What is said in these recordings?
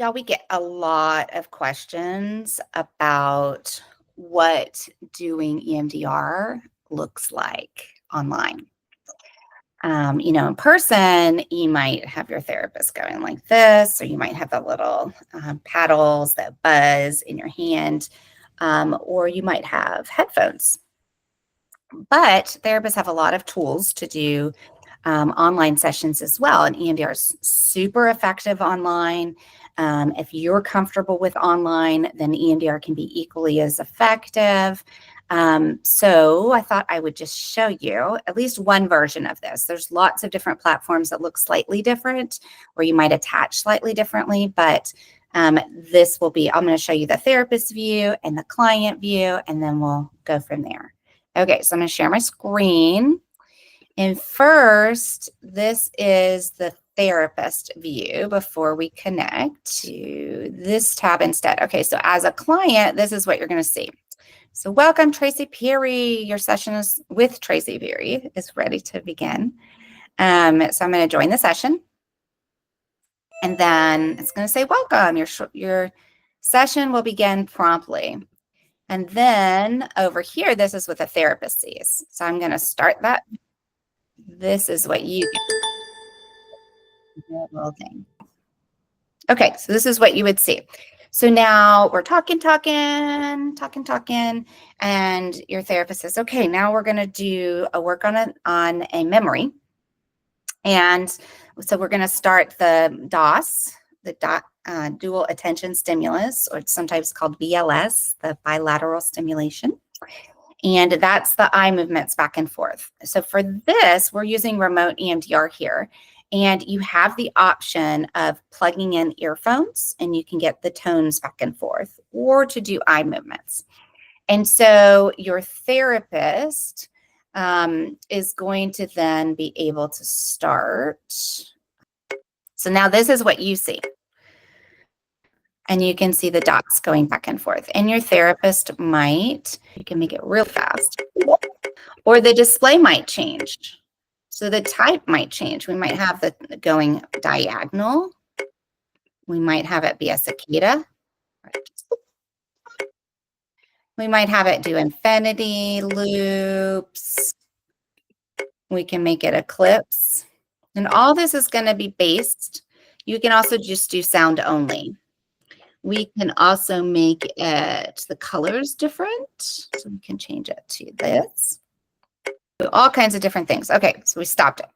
Y'all, we get a lot of questions about what doing EMDR looks like online. In person, you might have your therapist going like this, or you might have the little paddles that buzz in your hand, or you might have headphones. But therapists have a lot of tools to do online sessions as well. And EMDR is super effective online. If you're comfortable with online, then EMDR can be equally as effective. So I thought I would just show you at least one version of this. There's lots of different platforms that look slightly different, or you might attach slightly differently, but this will be, I'm going to show you the therapist view and the client view, and then we'll go from there. Okay, so I'm going to share my screen. And first, this is the therapist view before we connect to this tab instead. Okay, so as a client, this is what you're going to see. So welcome, Tracy Perry. Your session is with Tracy Perry is ready to begin. So I'm going to join the session. And then it's going to say, welcome. Your session will begin promptly. And then over here, this is what the therapist sees. So I'm going to start that. This is what you get. Little thing. Okay, so this is what you would see. So now we're talking, and your therapist says, okay, now we're going to do a work on a memory. And so we're going to start the DOS, the dual attention stimulus, or it's sometimes called BLS, the bilateral stimulation. And that's the eye movements back and forth. So for this, we're using remote EMDR here. And you have the option of plugging in earphones, and you can get the tones back and forth, or to do eye movements. And so your therapist is going to then be able to start. So now this is what you see. And you can see the dots going back and forth. And your therapist might, you can make it real fast, or the display might change. So the type might change. We might have the going diagonal. We might have it be a cicada. We might have it do infinity loops. We can make it eclipse. And all this is going to be based. You can also just do sound only. We can also make it the colors different. So we can change it to this. So all kinds of different things. Okay, so we stopped it.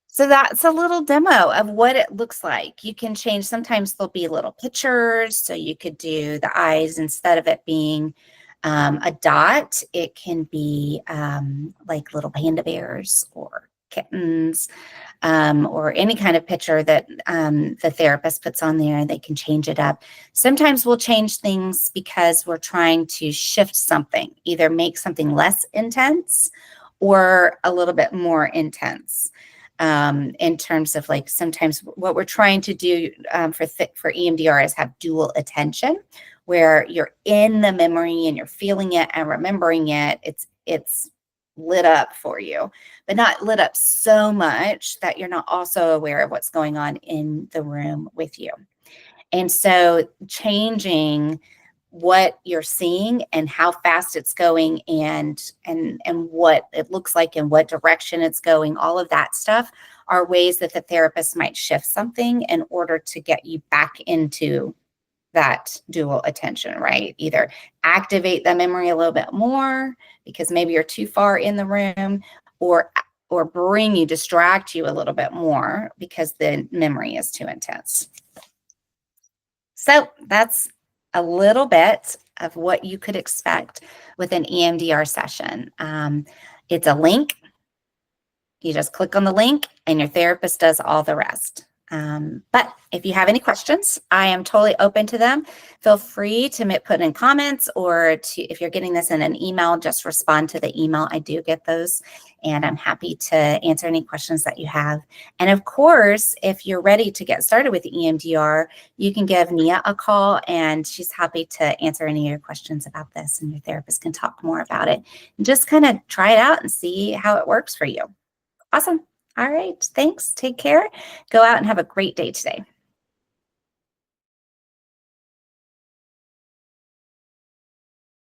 So that's a little demo of what it looks like. You can change, sometimes there'll be little pictures. So you could do the eyes, instead of it being a dot, it can be like little panda bears or kittens, or any kind of picture that the therapist puts on there. They can change it up. Sometimes we'll change things because we're trying to shift something, either make something less intense or a little bit more intense. In terms of, like, sometimes what we're trying to do for EMDR is have dual attention, where you're in the memory and you're feeling it and remembering it. It's lit up for you, but not lit up so much that you're not also aware of what's going on in the room with you. And so changing what you're seeing and how fast it's going and what it looks like and what direction it's going, all of that stuff are ways that the therapist might shift something in order to get you back into that dual attention, right? Either activate the memory a little bit more because maybe you're too far in the room, or distract you a little bit more because the memory is too intense. So that's a little bit of what you could expect with an EMDR session. It's a link. You just click on the link and your therapist does all the rest. But if you have any questions, I am totally open to them. Feel free to put in comments, or if you're getting this in an email, just respond to the email. I do get those, and I'm happy to answer any questions that you have. And of course, if you're ready to get started with EMDR, you can give Nia a call, and she's happy to answer any of your questions about this, and your therapist can talk more about it. And just kind of try it out and see how it works for you. Awesome. All right. Thanks. Take care. Go out and have a great day today.